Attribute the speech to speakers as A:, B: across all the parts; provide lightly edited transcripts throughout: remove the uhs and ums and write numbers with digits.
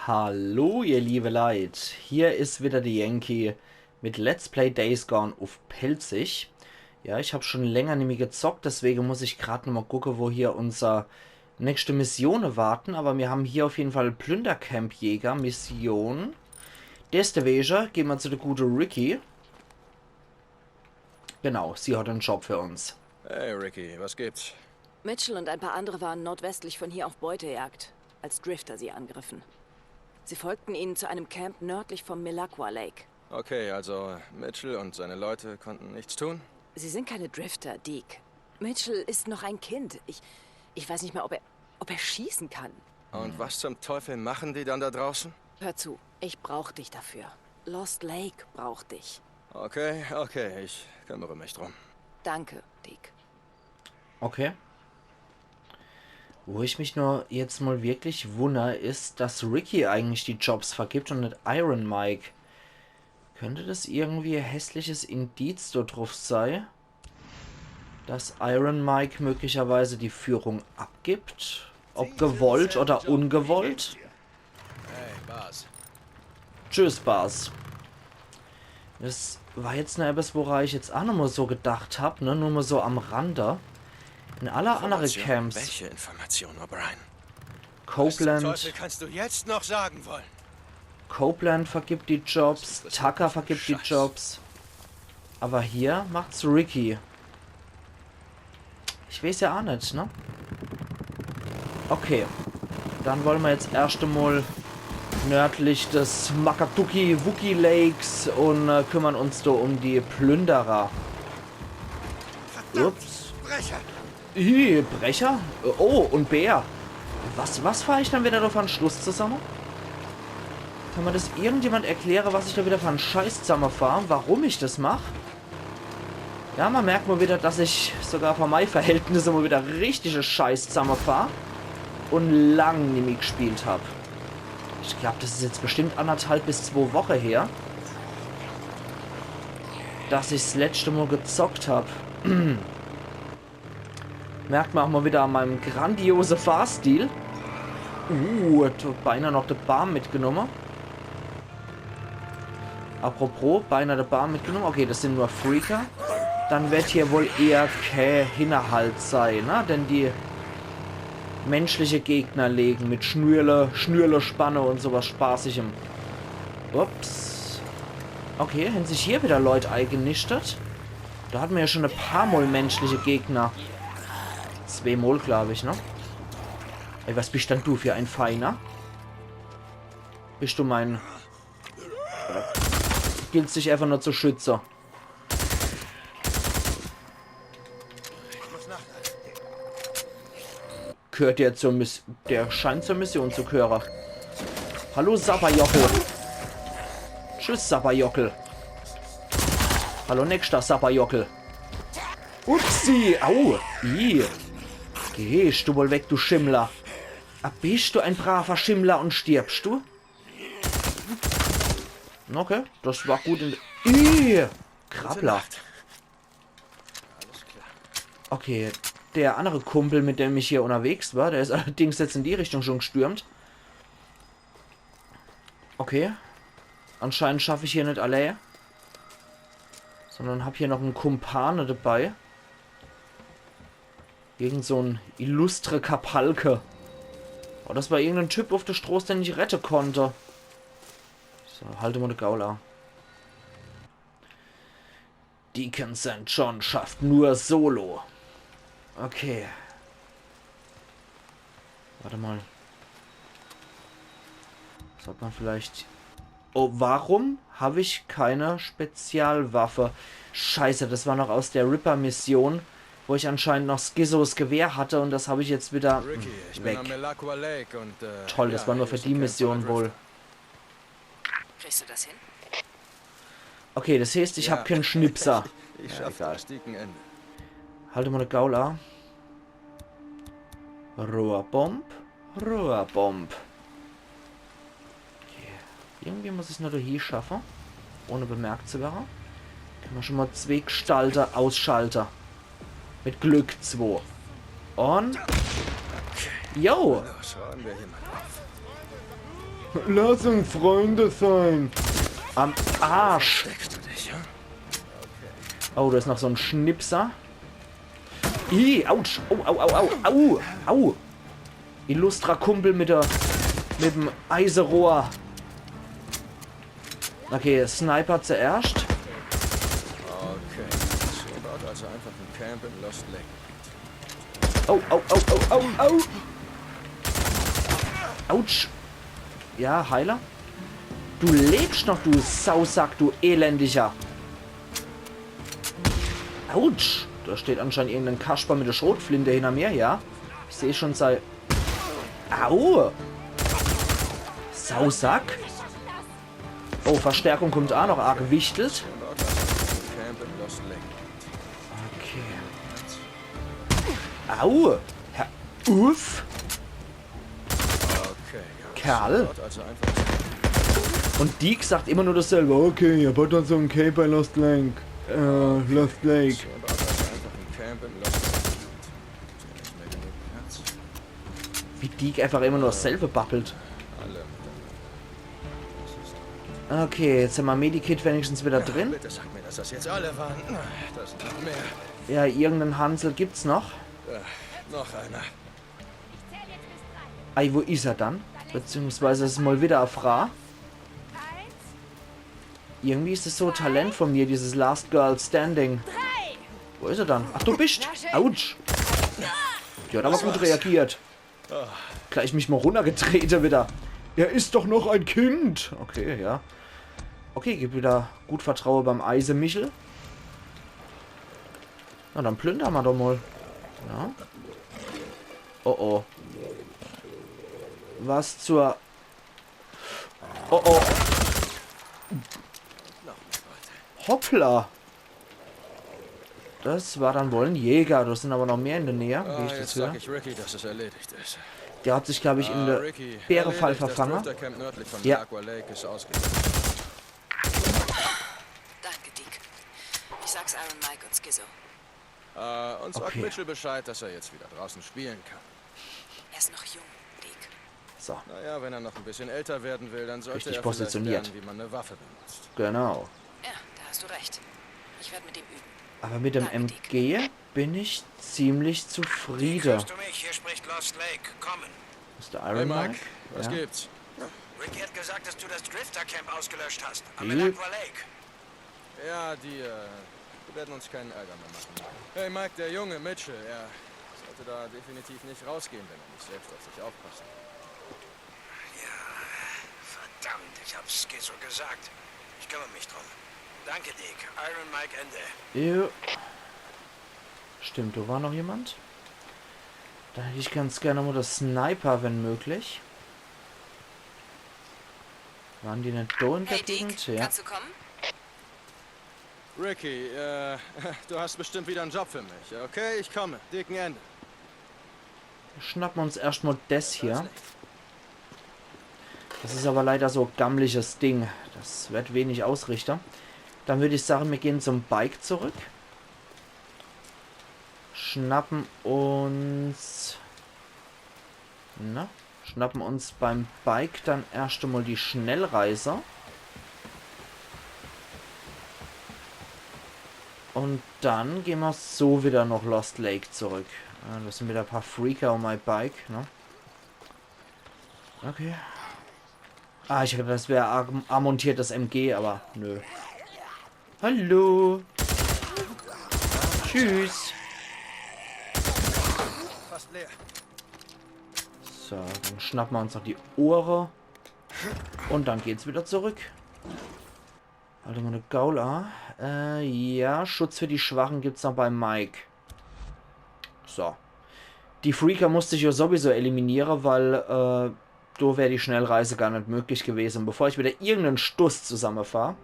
A: Hallo ihr liebe Leid, hier ist wieder die Yankee mit Let's Play Days Gone auf Pelzig. Ja, ich habe schon länger nicht mehr gezockt, deswegen muss ich gerade noch mal gucken, wo hier unser nächste Mission warten. Aber wir haben hier auf jeden Fall Plündercamp-Jäger Mission. Deswegen gehen wir zu der guten Ricky. Genau, sie hat einen Job für uns.
B: Hey Ricky, was gibt's?
C: Mitchell und ein paar andere waren nordwestlich von hier auf Beutejagd, als Drifter sie angriffen. Sie folgten ihnen zu einem Camp nördlich vom Milagwa Lake.
B: Okay, also Mitchell und seine Leute konnten nichts tun?
C: Sie sind keine Drifter, Deke. Mitchell ist noch ein Kind. Ich weiß nicht mal, ob er schießen kann.
B: Und was zum Teufel machen die dann da draußen?
C: Hör zu, ich brauch dich dafür. Lost Lake braucht dich.
B: Okay, ich kümmere mich drum.
C: Danke, Deke.
A: Okay. Wo ich mich nur jetzt mal wirklich wundere, ist, dass Ricky eigentlich die Jobs vergibt und nicht Iron Mike. Könnte das irgendwie ein hässliches Indiz dort drauf sein, dass Iron Mike möglicherweise die Führung abgibt? Ob gewollt oder ungewollt?
B: Hey, Bas.
A: Tschüss, Bas. Das war jetzt etwas, woran ich jetzt auch noch mal so gedacht habe, ne? Nur mal so am Rande. In aller anderen Camps.
B: Welche Information, O'Brien?
A: Copeland.
B: Was zum Teufel kannst du jetzt noch sagen wollen?
A: Copeland vergibt die Jobs, Tucker vergibt die Jobs. Aber hier macht's Ricky. Ich weiß ja auch nicht, ne? Okay. Dann wollen wir jetzt erst einmal nördlich des Makatuki-Wuki Lakes und kümmern uns da um die Plünderer. Ups.
B: Brecher!
A: Brecher? Oh, und Bär. Was fahre ich dann wieder da für einen Schluss zusammen? Kann mir das irgendjemand erklären, was ich da wieder für einen Scheiß zusammenfahre? Warum ich das mache? Ja, man merkt mal wieder, dass ich sogar von meinen Verhältnissen mal wieder richtige Scheiß zusammenfahre. Und lang nicht mehr gespielt habe. Ich glaube, das ist jetzt bestimmt 1,5 bis 2 Wochen her, dass ich das letzte Mal gezockt habe. Merkt man auch mal wieder an meinem grandiosen Fahrstil. Beinahe noch die Bahn mitgenommen. Apropos, beinahe die Bahn mitgenommen. Okay, das sind nur Freaker. Dann wird hier wohl eher kein Hinterhalt sein, ne? Denn die menschliche Gegner legen mit Schnürle, Spanne und sowas Spaßigem. Ups. Okay, haben sich hier wieder Leute eingenistet. Da hatten wir ja schon ein paar Mal menschliche Gegner. 2 Mal, glaube ich, ne? Ey, was bist denn du für ein Feiner? Bist du mein... Gilt sich einfach nur zu Schützer. Gehört der zur Mission? Der scheint zur Mission zu gehören. Hallo, Sapperjockel. Tschüss, Sapperjockel. Hallo, nächster Sapperjockel. Upsi. Au. Gehst du wohl weg, du Schimmler. Bist du ein braver Schimmler und stirbst du? Okay, das war gut in... Krabbler. Okay, der andere Kumpel, mit dem ich hier unterwegs war, der ist allerdings jetzt in die Richtung schon gestürmt. Okay. Anscheinend schaffe ich hier nicht alle. Sondern habe hier noch einen Kumpane dabei. Irgend so ein illustre Kapalke. Oh, das war irgendein Typ auf der Straße, den ich retten konnte. So, halte mal die Gaula. Deacon St. John schafft nur Solo. Okay. Warte mal. Sollte man vielleicht... Oh, warum habe ich keine Spezialwaffe? Scheiße, das war noch aus der Ripper-Mission, wo ich anscheinend noch Skizos Gewehr hatte und das habe ich jetzt wieder
B: Ricky, ich
A: weg.
B: bin am Milagwa Lake und,
A: Toll, das war nur für die Mission wohl.
C: Kriegst du das hin?
A: Okay, das heißt, ich habe keinen Schnipser.
B: Ich schaffe das Diekenende.
A: Halte mal eine Gaula. Rohrbomb. Rohrbomb. Okay. Irgendwie muss ich es nur hier schaffen, ohne bemerkt zu werden. Können wir schon mal 2 Gestalter ausschalten. Mit Glück 2. Und... Jo!
B: Schauen wir hier mal auf.
A: Lass uns Freunde sein. Am Arsch. Oh, da ist noch so ein Schnipser. Ih, ouch. Au, au, au, au, au, au. Illustra Kumpel mit dem Eisenrohr. Okay, Sniper zuerst.
B: Okay. So baut also einfach ein Camp in Lost Lake.
A: Oh, oh, oh, oh, oh, oh. Autsch. Ja, Heiler. Du lebst noch, du Sausack, du elendiger. Autsch. Da steht anscheinend irgendein Kasper mit der Schrotflinte hinter mir, ja. Ich sehe schon sei... Au. Sausack. Oh, Verstärkung kommt auch noch arg gewichtelt. Okay. Au. Herr Uff. Kerl. Und Deke sagt immer nur dasselbe. Okay, er baut dann so ein Cape bei Lost Lake. Lost Lake. Wie Deke einfach immer nur dasselbe babbelt. Okay, jetzt haben wir Medikit wenigstens wieder drin.
B: Bitte sag mir, dass das jetzt alle waren. Das sind noch mehr.
A: Ja, irgendeinen Hansel gibt's noch.
B: Noch einer.
A: Ei, wo ist er dann? Beziehungsweise ist mal wieder eine Frau. Irgendwie ist es so Talent von mir, dieses Last Girl Standing. Wo ist er dann? Ach, du bist. Autsch. Die hat aber gut reagiert. Gleich mich mal runtergetreten wieder. Er ist doch noch ein Kind. Okay, ja. Okay, gibt wieder gut Vertrauen beim Eisemichel. Na, dann plündern wir doch mal. Ja. Oh, oh. Was zur... Oh, oh. Hoppla. Das war dann wohl ein Jäger. Das sind aber noch mehr in der Nähe. Wie ich das höre.
B: Ricky, dass es erledigt ist.
A: Der hat sich, glaube ich, in der Bärefall verfangen. Ja.
C: Danke, Deke. Ich sag's Iron Mike und Skizzo.
B: Und sagt Mitchell Bescheid, dass er jetzt wieder draußen spielen kann.
C: Er ist noch jung, Deke.
A: So.
B: Naja, wenn er noch ein bisschen älter werden will, dann sollte
A: Richtig
B: er
A: positioniert.
B: vielleicht lernen, wie man eine Waffe benutzt.
A: Genau.
C: Ja, da hast du recht. Ich werde mit ihm üben.
A: Aber mit dem MG bin ich ziemlich zufrieden.
D: Hörst du mich? Hier spricht Lost Lake. Kommen.
A: Ist der
B: Hey
A: Iron
B: Mike,
A: Mike?
B: was
A: Ja.
B: gibt's?
D: Ricky hat gesagt, dass du das Drifter-Camp ausgelöscht hast. Am
A: Yep.
D: Melaqua Lake.
B: Ja, die werden uns keinen Ärger mehr machen. Hey Mike, der Junge Mitchell, er sollte da definitiv nicht rausgehen, wenn er nicht selbst auf sich aufpasst.
D: Ja, verdammt, ich hab's Skizzo gesagt. Ich kümmere mich drum. Danke, Dick. Iron Mike, Ende.
A: Jo. Stimmt, da war noch jemand. Da hätte ich ganz gerne mal das Sniper, wenn möglich. Waren die nicht da in der
C: Hey,
A: Gegend?
C: Deke,
A: Ja.
C: kannst du kommen?
B: Ricky, du hast bestimmt wieder einen Job für mich, okay? Ich komme. Dicken Ende.
A: Schnappen wir uns erstmal das hier. Das ist aber leider so gammliches Ding. Das wird wenig Ausrichter. Dann würde ich sagen, wir gehen zum Bike zurück. Schnappen uns... Na? Schnappen uns beim Bike dann erst einmal die Schnellreiser. Und dann gehen wir so wieder noch Lost Lake zurück. Das sind wieder ein paar Freaker um mein Bike, ne? Okay. Ah, ich glaube, das wäre amontiertes MG, aber nö. Hallo. Tschüss.
D: Fast leer.
A: So, dann schnappen wir uns noch die Ohren. Und dann geht's wieder zurück. Alter, meine Gaula. Ja, Schutz für die Schwachen gibt's noch bei Mike. So. Die Freaker musste ich ja sowieso eliminieren, weil da wäre die Schnellreise gar nicht möglich gewesen. Bevor ich wieder irgendeinen Stuss zusammenfahre.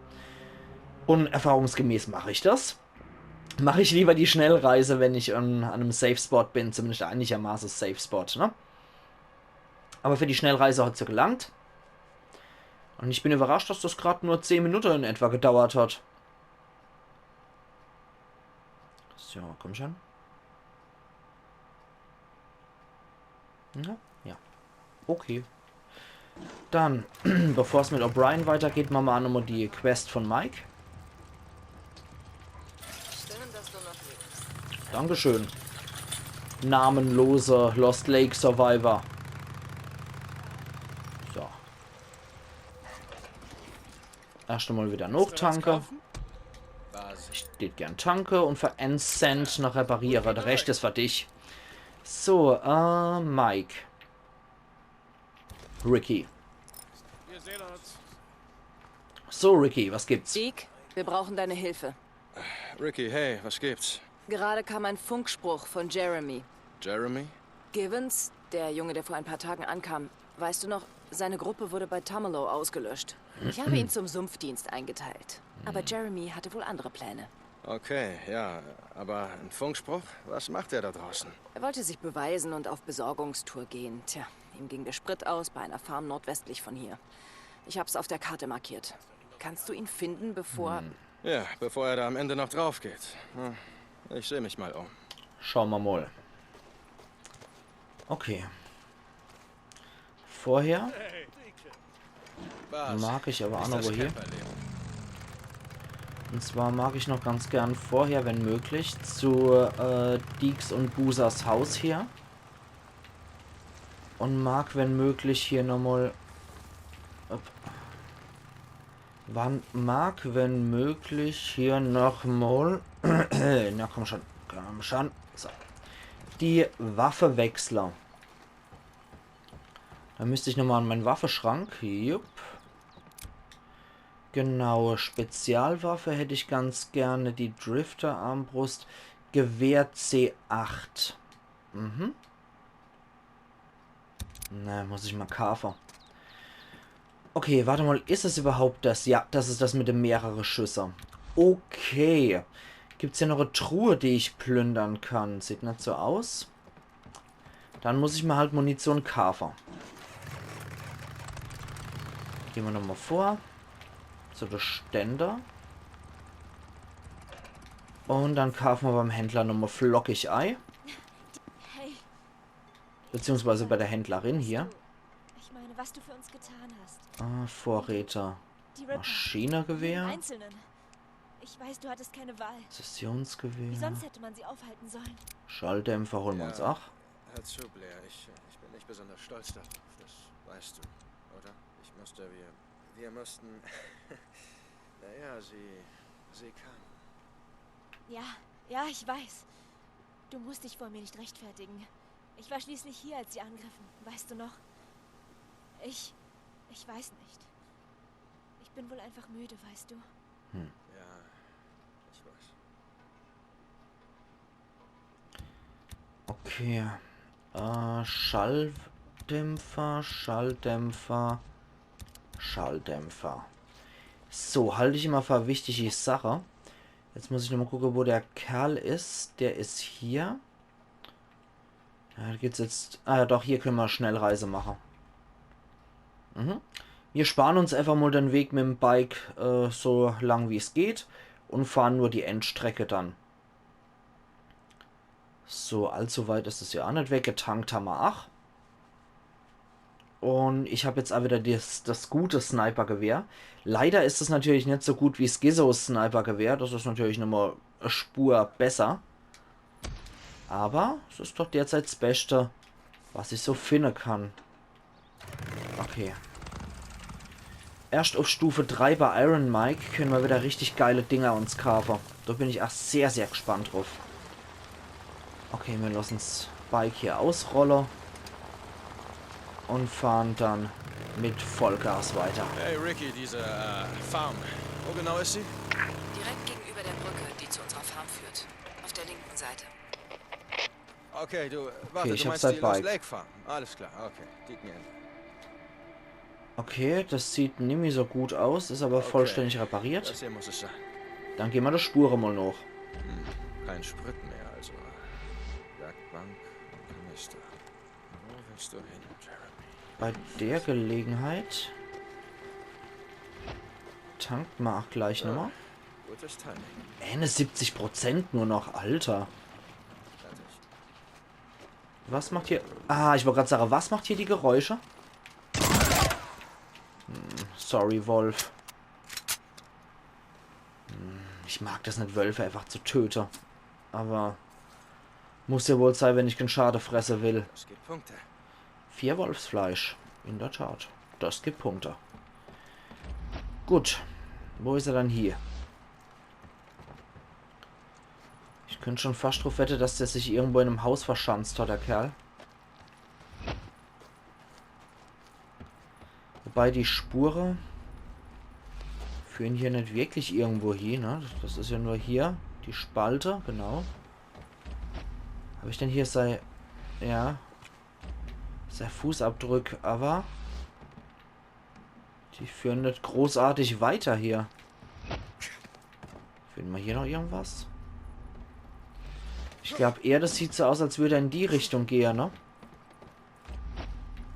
A: Und erfahrungsgemäß mache ich das. Mache ich lieber die Schnellreise, wenn ich an einem Safe Spot bin. Zumindest einigermaßen Safe Spot, ne? Aber für die Schnellreise hat es ja gelangt. Und ich bin überrascht, dass das gerade nur 10 Minuten in etwa gedauert hat. So, komm schon. Ja, ja. Okay. Dann, bevor es mit O'Brien weitergeht, machen wir nochmal die Quest von Mike. Dankeschön. Namenloser Lost Lake Survivor. So. Erst einmal wieder Nottanke. Ich steht gern Tanke und für einen Cent noch repariere. Der Rest ist für dich. So, Mike. Ricky. So, Ricky, was gibt's?
C: Deke, wir brauchen deine Hilfe.
B: Ricky, hey, was gibt's?
C: Gerade kam ein Funkspruch von Jeremy.
B: Jeremy?
C: Givens, der Junge, der vor ein paar Tagen ankam, weißt du noch, seine Gruppe wurde bei Tumalo ausgelöscht. Ich habe ihn zum Sumpfdienst eingeteilt. Aber Jeremy hatte wohl andere Pläne.
B: Okay, ja, aber ein Funkspruch? Was macht er da draußen?
C: Er wollte sich beweisen und auf Besorgungstour gehen. Tja, ihm ging der Sprit aus bei einer Farm nordwestlich von hier. Ich hab's auf der Karte markiert. Kannst du ihn finden, bevor...
B: Ja, bevor er da am Ende noch drauf geht. Ich sehe mich mal um.
A: Schauen wir mal. Okay. Vorher mag ich aber auch noch hier. Und zwar mag ich noch ganz gern vorher, wenn möglich, zu Deeks und Boozers Haus hier. Und mag, wenn möglich, hier nochmal... Mag, wenn möglich, hier nochmal... Na, komm schon. Komm schon. So. Die Waffewechsler. Da müsste ich nochmal an meinen Waffenschrank. Jupp. Genau, Spezialwaffe hätte ich ganz gerne. Die Drifter-Armbrust. Gewehr C8. Mhm. Na, muss ich mal Kafer. Okay, warte mal, ist es überhaupt das? Ja, das ist das mit dem mehrere Schüsse. Okay. Gibt es hier noch eine Truhe, die ich plündern kann? Sieht nicht so aus. Dann muss ich mir halt Munition Kafer. Gehen wir nochmal vor. So, der Ständer. Und dann kaufen wir beim Händler nochmal flockig Ei.
E: Hey.
A: Beziehungsweise bei der Händlerin hier.
E: Ich meine, was du für uns getan hast.
A: Vorräter.
E: Die Ripper.
A: Maschinengewehr.
E: Jeden Einzelnen. Ich weiß, du hattest keine Wahl. Wie
A: Sessionsgewehr.
E: sonst hätte man sie aufhalten sollen?
A: Schalldämpfer holen wir uns auch.
B: Hör zu, Blair. Ich bin nicht besonders stolz darauf. Das weißt du, oder? Wir mussten... naja, sie kam.
E: Ja, ich weiß. Du musst dich vor mir nicht rechtfertigen. Ich war schließlich hier, als sie angriffen. Weißt du noch? Ich weiß nicht. Ich bin wohl einfach müde, weißt du?
B: Ja, ich weiß.
A: Okay. Schalldämpfer. So, halte ich immer für eine wichtige Sache. Jetzt muss ich nochmal gucken, wo der Kerl ist. Der ist hier. Ja, da geht's jetzt... Ah ja, doch, hier können wir Schnellreise machen. Wir sparen uns einfach mal den Weg mit dem Bike so lang wie es geht und fahren nur die Endstrecke dann. So, allzu weit ist es ja auch nicht weg. Getankt haben wir auch. Und ich habe jetzt auch wieder das gute Snipergewehr. Leider ist es natürlich nicht so gut wie Skizos Snipergewehr. Das ist natürlich nochmal eine Spur besser. Aber es ist doch derzeit das Beste, was ich so finden kann. Okay. Erst auf Stufe 3 bei Iron Mike können wir wieder richtig geile Dinger uns kaufen. Da bin ich auch sehr, sehr gespannt drauf. Okay, wir lassen das Bike hier ausrollen. Und fahren dann mit Vollgas weiter.
B: Hey, Ricky, diese Farm. Wo genau ist sie?
C: Direkt gegenüber der Brücke, die zu unserer Farm führt. Auf der linken Seite.
B: Okay, du
A: ich
B: meinst
A: hab's halt
B: die Lost
A: Bike.
B: Lake Farm. Alles klar, okay. Die mir.
A: Okay, das sieht nicht mehr so gut aus, ist aber vollständig repariert.
B: Das hier muss es sein.
A: Dann gehen wir die Spuren mal noch.
B: Kein Sprit mehr, also. Werkbank, Kanister. Wo willst du hin, Jeremy?
A: Bei der Gelegenheit tankt man auch gleich nochmal.
B: Gutes Timing.
A: 70% nur noch, Alter.
B: Fertig.
A: Was macht hier... Ah, ich wollte gerade sagen, was macht hier die Geräusche? Sorry, Wolf. Ich mag das nicht, Wölfe einfach zu töten. Aber muss ja wohl sein, wenn ich kein Schade fresse will.
B: Das gibt Punkte.
A: 4 Wolfsfleisch. In der Tat. Das gibt Punkte. Gut. Wo ist er dann hier? Ich könnte schon fast drauf wetten, dass der sich irgendwo in einem Haus verschanzt hat, der Kerl. Wobei die Spuren führen hier nicht wirklich irgendwo hin, ne? Das ist ja nur hier die Spalte, genau. Habe ich denn hier sein Fußabdruck, aber die führen nicht großartig weiter hier. Finden wir hier noch irgendwas? Ich glaube eher, das sieht so aus, als würde er in die Richtung gehen, ne?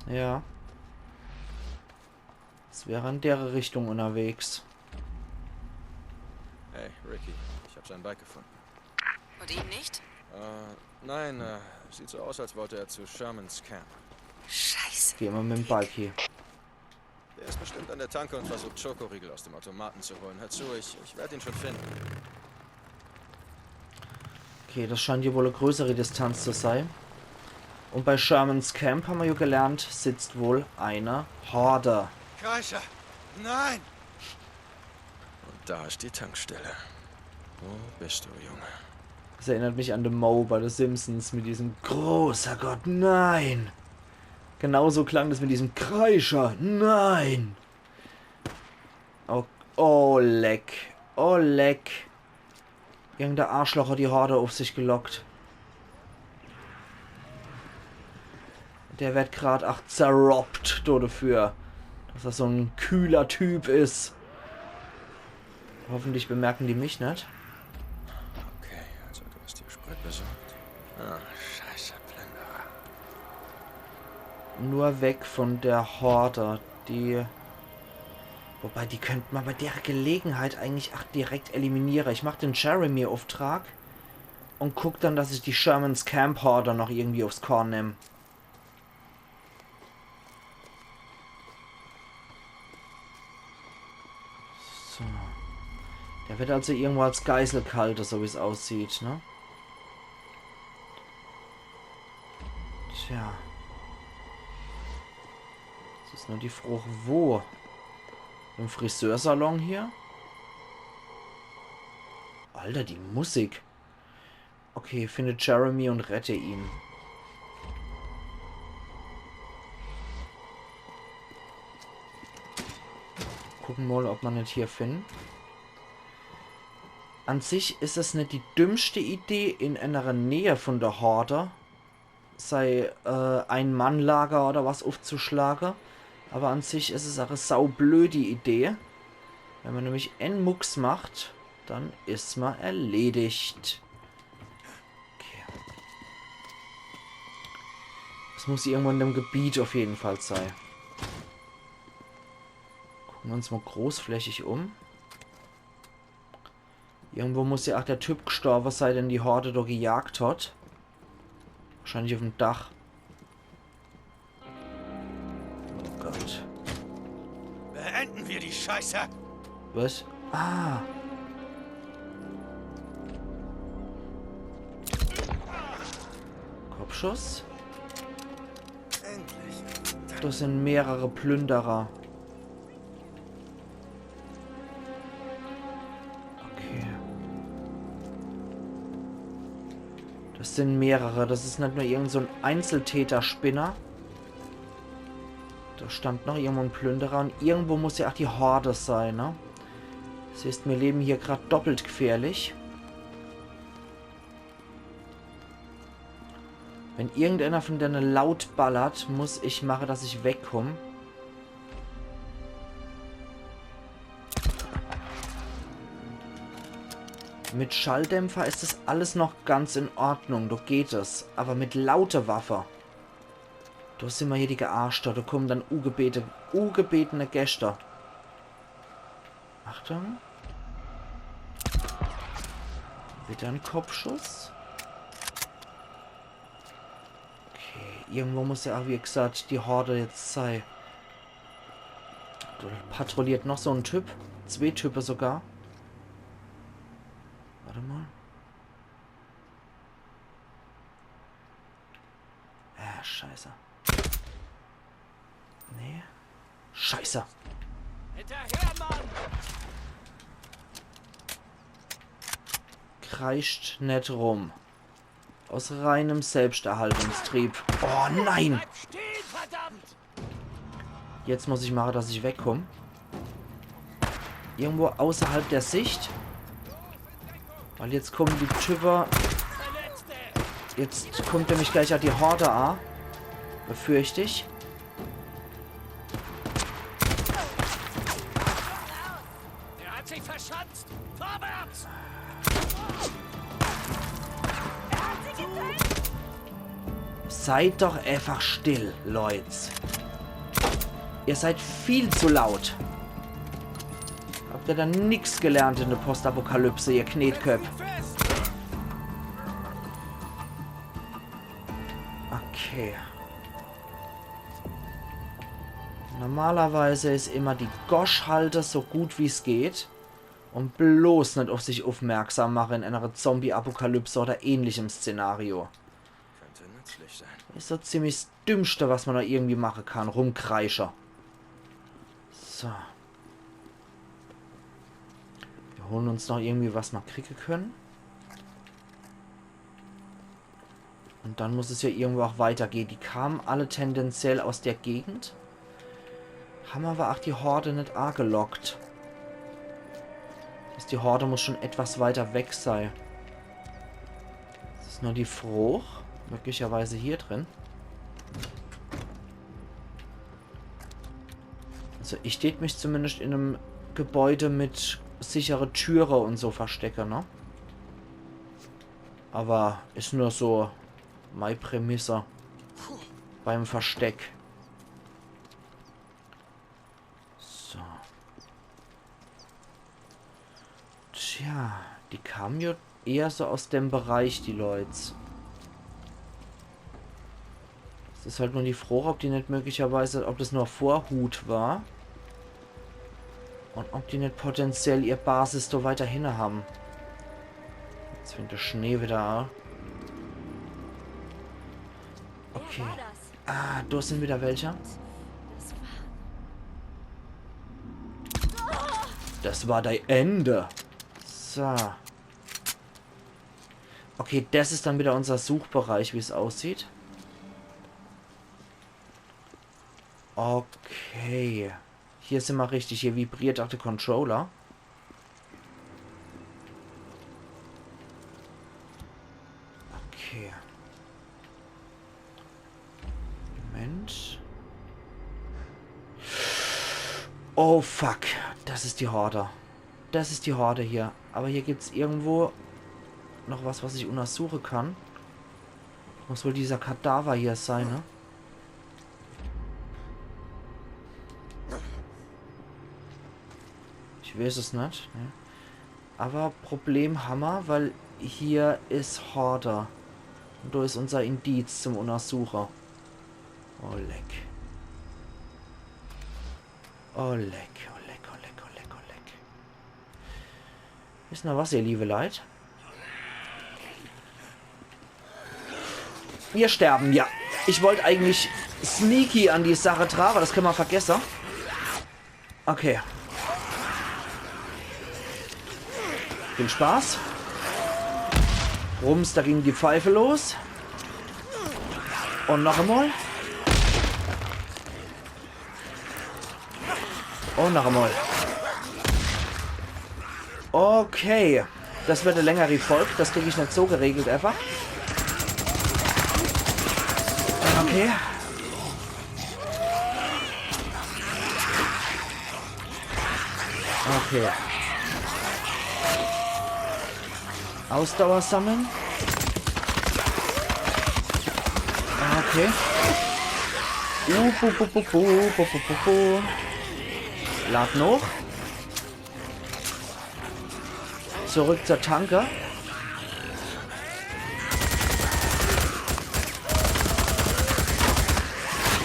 A: Ja. Es wäre in der Richtung unterwegs.
B: Hey, Ricky, ich habe sein Bike gefunden.
C: Und ihn nicht?
B: Nein, sieht so aus, als wollte er zu Shermans Camp.
C: Scheiße.
A: Gehen wir mit dem Bike hier.
B: Der ist bestimmt an der Tanke und versucht Schokoriegel aus dem Automaten zu holen. Hör zu, ich werde ihn schon finden.
A: Okay, das scheint hier wohl eine größere Distanz zu sein. Und bei Shermans Camp, haben wir ja gelernt, sitzt wohl eine Horde.
B: Kreischer! Nein! Und da ist die Tankstelle. Wo bist du, Junge?
A: Das erinnert mich an The Moe bei The Simpsons mit diesem großer Gott, nein! Genauso klang das mit diesem Kreischer, nein! Oh, leck. Oh, leck. Irgendein Arschloch hat die Horde auf sich gelockt. Der wird gerade zerroppt dafür, dass er so ein kühler Typ ist. Hoffentlich bemerken die mich nicht.
B: Okay, also du hast dir Sprit besorgt. Ah, scheiße, Plünderer.
A: Nur weg von der Horde. Die... Wobei, die könnten man bei der Gelegenheit eigentlich direkt eliminieren. Ich mache den Jeremy-Auftrag und guck dann, dass ich die Shermans Camp Horde noch irgendwie aufs Korn nehme. So. Der wird also irgendwo als Geisel gehalten, so wie es aussieht, ne? Tja. Das ist nur die Frage, wo? Im Friseursalon hier? Alter, die Musik. Okay, finde Jeremy und rette ihn. Gucken mal, ob man nicht hier finden. An sich ist es nicht die dümmste Idee, in einer Nähe von der Horde sei ein Mannlager oder was aufzuschlagen. Aber an sich ist es auch eine saublöde Idee. Wenn man nämlich einen Mucks macht, dann ist man erledigt. Okay. Das muss irgendwo in dem Gebiet auf jeden Fall sein. Gucken wir uns mal großflächig um. Irgendwo muss ja auch der Typ gestorben sein, den die Horde da gejagt hat. Wahrscheinlich auf dem Dach. Oh Gott.
D: Beenden wir die Scheiße!
A: Was? Ah. Kopfschuss?
B: Endlich.
A: Das sind mehrere Plünderer. Okay. Das sind mehrere. Das ist nicht nur irgend so ein Einzeltäter-Spinner. Da stand noch irgendwo ein Plünderer. Und irgendwo muss ja auch die Horde sein, ne? Das heißt, wir leben hier gerade doppelt gefährlich. Wenn irgendeiner von denen laut ballert, muss ich machen, dass ich wegkomme. Mit Schalldämpfer ist das alles noch ganz in Ordnung, da geht es. Aber mit lauter Waffe, da sind wir hier die Gearschter, da kommen dann ungebetene Gäste. Achtung. Wieder ein Kopfschuss. Okay, irgendwo muss ja auch, wie gesagt, die Horde jetzt sein. patrouilliert noch so ein Typ. 2 Typen sogar. Warte mal. Scheiße. Nee. Scheiße.
D: Hinterher, Mann!
A: Kreischt nicht rum. Aus reinem Selbsterhaltungstrieb. Oh nein!
D: Bleib stehen, verdammt!
A: Jetzt muss ich machen, dass ich wegkomme. Irgendwo außerhalb der Sicht. Weil jetzt kommen die Typen. Jetzt kommt nämlich gleich die Horde an. Befürchte ich.
D: Er hat sich verschanzt! Vorwärts!
A: Seid doch einfach still, Leute. Ihr seid viel zu laut. Habt ihr dann nichts gelernt in der Postapokalypse, ihr Knetköp? Okay. Normalerweise ist immer die Gosch-Halter so gut wie es geht. Und bloß nicht auf sich aufmerksam machen in einer Zombie-Apokalypse oder ähnlichem Szenario.
B: Könnte nützlich sein.
A: Ist so ziemlich das Dümmste, was man da irgendwie machen kann. Rumkreischer. So. Wir holen uns noch irgendwie, was wir kriegen können. Und dann muss es ja irgendwo auch weitergehen. Die kamen alle tendenziell aus der Gegend. Haben aber auch die Horde nicht gelockt. Die Horde muss schon etwas weiter weg sein. Das ist nur die Frucht. Möglicherweise hier drin. Also ich tät mich zumindest in einem Gebäude mit sichere Türe und so verstecke, ne? Aber ist nur so meine Prämisse beim Versteck. So. Tja, die kamen ja eher so aus dem Bereich, die Leute. Es ist halt nur die Frage, ob die nicht möglicherweise, ob das nur Vorhut war. Und ob die nicht potenziell ihr Basis so weiterhin haben. Jetzt fängt der Schnee wieder an. Okay. Ah, da sind wieder welche. Das war dein Ende. So. Okay, das ist dann wieder unser Suchbereich, wie es aussieht. Okay. Hier sind wir richtig. Hier vibriert auch der Controller. Okay. Moment. Oh, fuck. Das ist die Horde. Das ist die Horde hier. Aber hier gibt es irgendwo noch was ich untersuchen kann. Muss wohl dieser Kadaver hier sein, ne? Ich weiß es nicht. Ne? Aber Problem haben wir, weil hier ist Horde. Und da ist unser Indiz zum Untersucher. Oh leck. Oh leck, oh leck, oh leck, oh leck, oh leck. Wisst ihr was, ihr liebe Leid? Wir sterben, ja. Ich wollte eigentlich sneaky an die Sache tragen, aber das können wir vergessen. Okay. Viel Spaß. Rums, da ging die Pfeife los. Und noch einmal. Und noch einmal. Okay. Das wird eine längere Folge. Das kriege ich nicht so geregelt einfach. Okay. Okay. Ausdauer sammeln. Okay. Laden hoch. Zurück zur Tanke.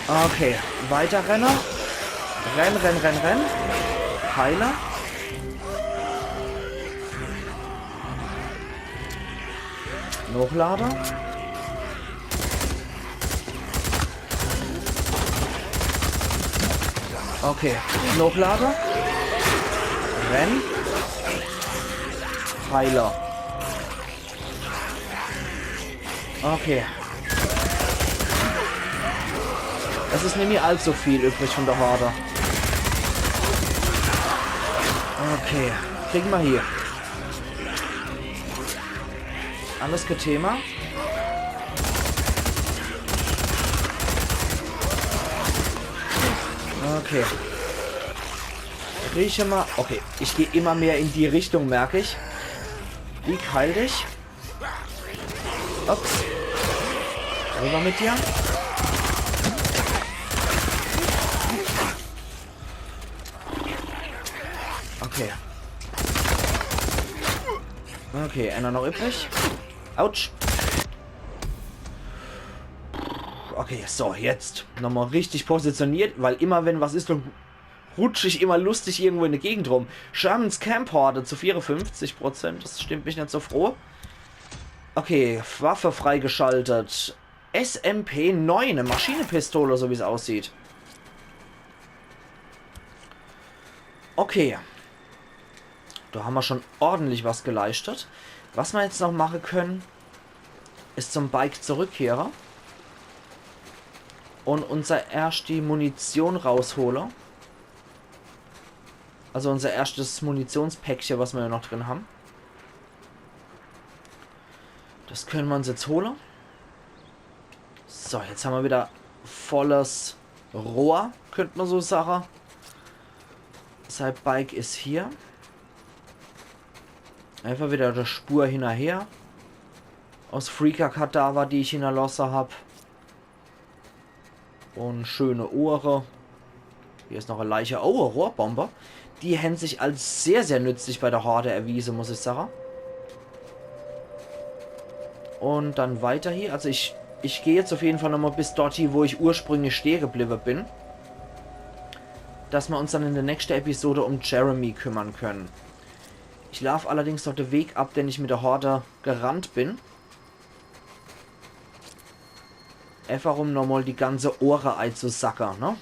A: Okay, weiter Renner. Renn, renn, renn, renn. Heiler. Hochlader. Okay, Hochlader. Renn. Heiler. Okay. Es ist nicht mehr allzu viel übrig von der Horde. Okay, kriegen wir hier. Alles Thema. Okay. Rieche mal. Okay, ich gehe immer mehr in die Richtung, merke ich. Wie heil dich. Ups. Rüber mit dir. Okay. Okay, einer noch übrig. Autsch. Okay, so, jetzt nochmal richtig positioniert, weil immer wenn was ist, dann rutsche ich immer lustig irgendwo in der Gegend rum. Shermans Camp Horde zu 54%, das stimmt mich nicht so froh. Okay, Waffe freigeschaltet. SMP-9, eine Maschinenpistole, so wie es aussieht. Okay. Da haben wir schon ordentlich was geleistet. Was wir jetzt noch machen können, ist zum Bike zurückkehren. Und unser erst die Munition rausholen. Also unser erstes Munitionspäckchen, was wir ja noch drin haben. Das können wir uns jetzt holen. So, jetzt haben wir wieder volles Rohr, könnte man so sagen. Sein Bike ist hier. Einfach wieder der Spur hinterher. Aus Freaker-Kadaver, die ich hinterlassen habe. Und schöne Ohren. Hier ist noch eine Leiche. Oh, eine Rohrbombe. Die haben sich als sehr, sehr nützlich bei der Horde erwiesen, muss ich sagen. Und dann weiter hier. Also ich gehe jetzt auf jeden Fall nochmal bis dorthin, wo ich ursprünglich stehen geblieben bin. Dass wir uns dann in der nächsten Episode um Jeremy kümmern können. Ich laufe allerdings noch den Weg ab, den ich mit der Horde gerannt bin. Einfach um nochmal die ganze Ohren einzusackern, ne?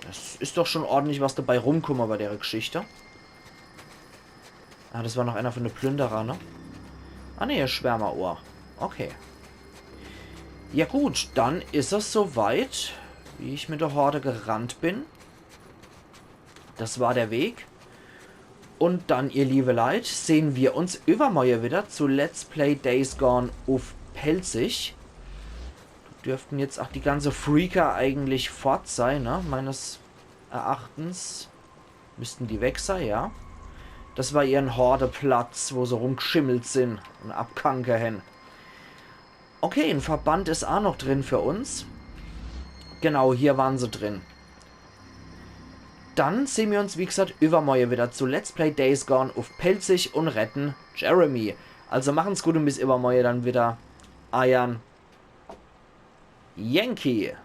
A: Das ist doch schon ordentlich was dabei rumkommen bei der Geschichte. Ah, das war noch einer von den Plünderer, ne? Ah ne, Schwärmerohr. Okay. Ja gut, dann ist es soweit, wie ich mit der Horde gerannt bin. Das war der Weg. Und dann, ihr liebe Leute, sehen wir uns übermorgen wieder zu Let's Play Days Gone auf Pelzig. Dürften jetzt auch die ganze Freaker eigentlich fort sein, ne? Meines Erachtens müssten die weg sein, ja. Das war ihren Hordeplatz, wo sie rumgeschimmelt sind und abkanken. Okay, ein Verband ist auch noch drin für uns. Genau, hier waren sie drin. Dann sehen wir uns, wie gesagt, übermorgen wieder zu Let's Play Days Gone auf Pelzig und retten Jeremy. Also machen's gut und bis übermorgen dann wieder. Eiern. Yankee.